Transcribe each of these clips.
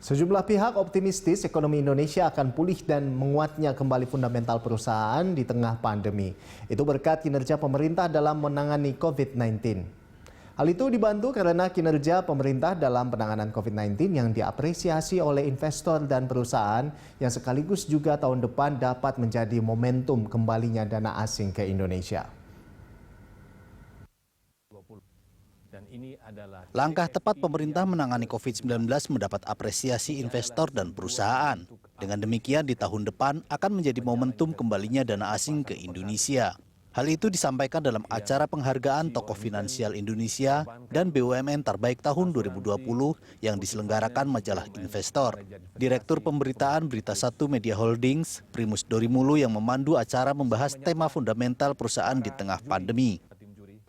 Sejumlah pihak optimistis ekonomi Indonesia akan pulih dan menguatnya kembali fundamental perusahaan di tengah pandemi. Itu berkat kinerja pemerintah dalam menangani COVID-19. Hal itu dibantu karena kinerja pemerintah dalam penanganan COVID-19 yang diapresiasi oleh investor dan perusahaan yang sekaligus juga tahun depan dapat menjadi momentum kembalinya dana asing ke Indonesia. Langkah tepat pemerintah menangani COVID-19 mendapat apresiasi investor dan perusahaan. Dengan demikian, di tahun depan akan menjadi momentum kembalinya dana asing ke Indonesia. Hal itu disampaikan dalam acara penghargaan tokoh finansial Indonesia dan BUMN terbaik tahun 2020 yang diselenggarakan majalah Investor. Direktur Pemberitaan Berita Satu Media Holdings, Primus Dorimulu yang memandu acara membahas tema fundamental perusahaan di tengah pandemi.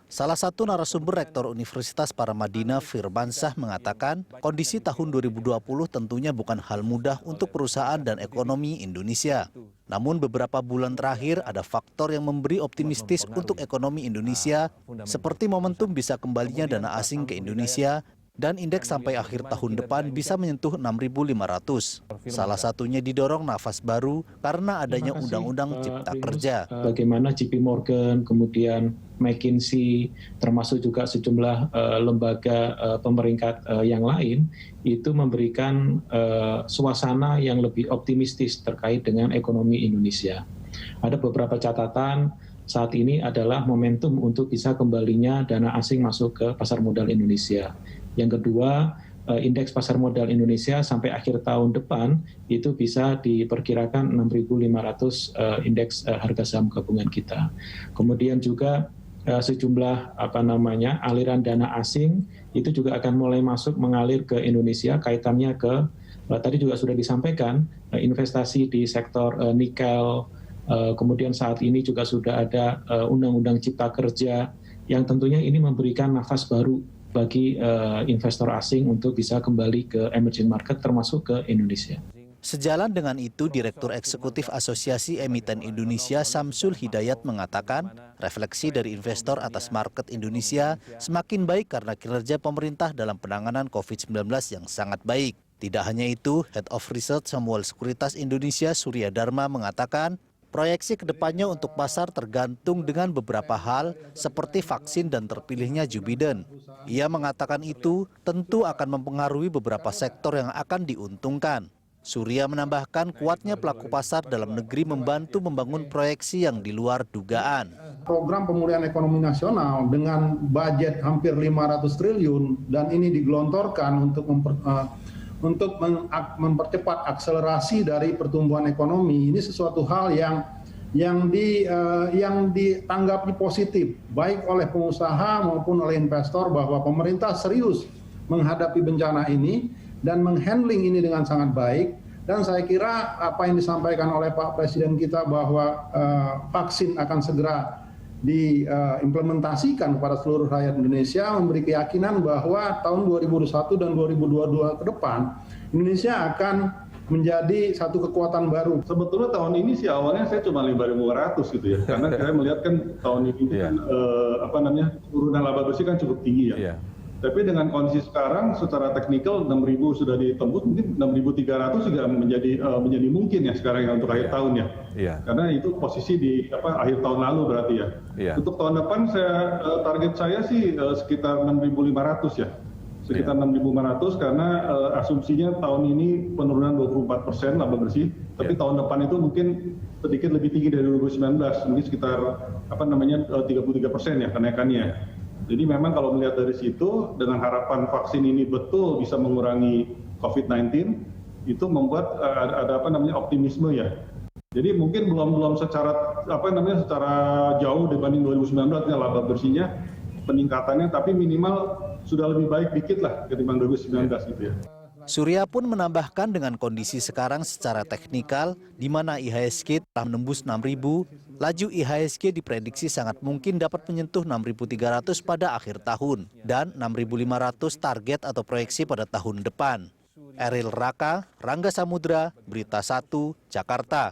Salah satu narasumber Rektor Universitas Paramadina Firmansyah mengatakan kondisi tahun 2020 tentunya bukan hal mudah untuk perusahaan dan ekonomi Indonesia. Namun beberapa bulan terakhir ada faktor yang memberi optimistis untuk ekonomi Indonesia seperti momentum bisa kembalinya dana asing ke Indonesia dan indeks sampai akhir tahun depan bisa menyentuh 6.500. Salah satunya didorong nafas baru karena adanya Undang-Undang Cipta Kerja. Bagaimana JP Morgan, kemudian McKinsey, termasuk juga sejumlah lembaga pemeringkat yang lain, itu memberikan suasana yang lebih optimistis terkait dengan ekonomi Indonesia. Ada beberapa catatan saat ini adalah momentum untuk bisa kembalinya dana asing masuk ke pasar modal Indonesia. Yang kedua, indeks pasar modal Indonesia sampai akhir tahun depan itu bisa diperkirakan 6.500 indeks harga saham gabungan kita. Kemudian juga sejumlah aliran dana asing itu juga akan mulai masuk mengalir ke Indonesia, kaitannya ke tadi juga sudah disampaikan investasi di sektor nikel, kemudian saat ini juga sudah ada Undang-Undang Cipta Kerja yang tentunya ini memberikan nafas baru bagi investor asing untuk bisa kembali ke emerging market termasuk ke Indonesia. Sejalan dengan itu, Direktur Eksekutif Asosiasi Emiten Indonesia Samsul Hidayat mengatakan refleksi dari investor atas market Indonesia semakin baik karena kinerja pemerintah dalam penanganan COVID-19 yang sangat baik. Tidak hanya itu, Head of Research Samuel Sekuritas Indonesia Surya Dharma mengatakan proyeksi kedepannya untuk pasar tergantung dengan beberapa hal seperti vaksin dan terpilihnya Joe Biden. Ia mengatakan itu tentu akan mempengaruhi beberapa sektor yang akan diuntungkan. Surya menambahkan kuatnya pelaku pasar dalam negeri membantu membangun proyeksi yang di luar dugaan. Program pemulihan ekonomi nasional dengan budget hampir 500 triliun dan ini digelontorkan untuk mempercepat akselerasi dari pertumbuhan ekonomi. Ini sesuatu hal yang ditanggapi positif baik oleh pengusaha maupun oleh investor bahwa pemerintah serius menghadapi bencana ini dan menghandling ini dengan sangat baik. Dan saya kira apa yang disampaikan oleh Pak Presiden kita bahwa vaksin akan segera diimplementasikan kepada seluruh rakyat Indonesia memberi keyakinan bahwa tahun 2021 dan 2022 ke depan Indonesia akan menjadi satu kekuatan baru. Sebetulnya tahun ini sih awalnya saya cuma 5.500 gitu ya, karena saya melihat kan tahun ini kan turunan laba bersih kan cukup tinggi ya. Tapi dengan kondisi sekarang secara teknikal 6.000 sudah ditembus, mungkin 6.300 juga menjadi mungkin ya sekarang ya untuk akhir tahun ya. Karena itu posisi di akhir tahun lalu berarti ya. Untuk tahun depan target saya sih sekitar 6.500 ya. Sekitar 6.500 karena asumsinya tahun ini penurunan 24% laba bersih, tapi tahun depan itu mungkin sedikit lebih tinggi dari 2019, mungkin sekitar 33% ya kenaikannya. Jadi memang kalau melihat dari situ, dengan harapan vaksin ini betul bisa mengurangi COVID-19, itu membuat ada optimisme ya. Jadi mungkin belum secara secara jauh dibanding 2019 ya laba bersihnya peningkatannya, tapi minimal sudah lebih baik dikit lah ketimbang 2019 gitu ya. Surya pun menambahkan dengan kondisi sekarang secara teknikal, di mana IHSG telah menembus 6.000, laju IHSG diprediksi sangat mungkin dapat menyentuh 6.300 pada akhir tahun dan 6.500 target atau proyeksi pada tahun depan. Eril Raka, Rangga Samudra, Berita 1, Jakarta.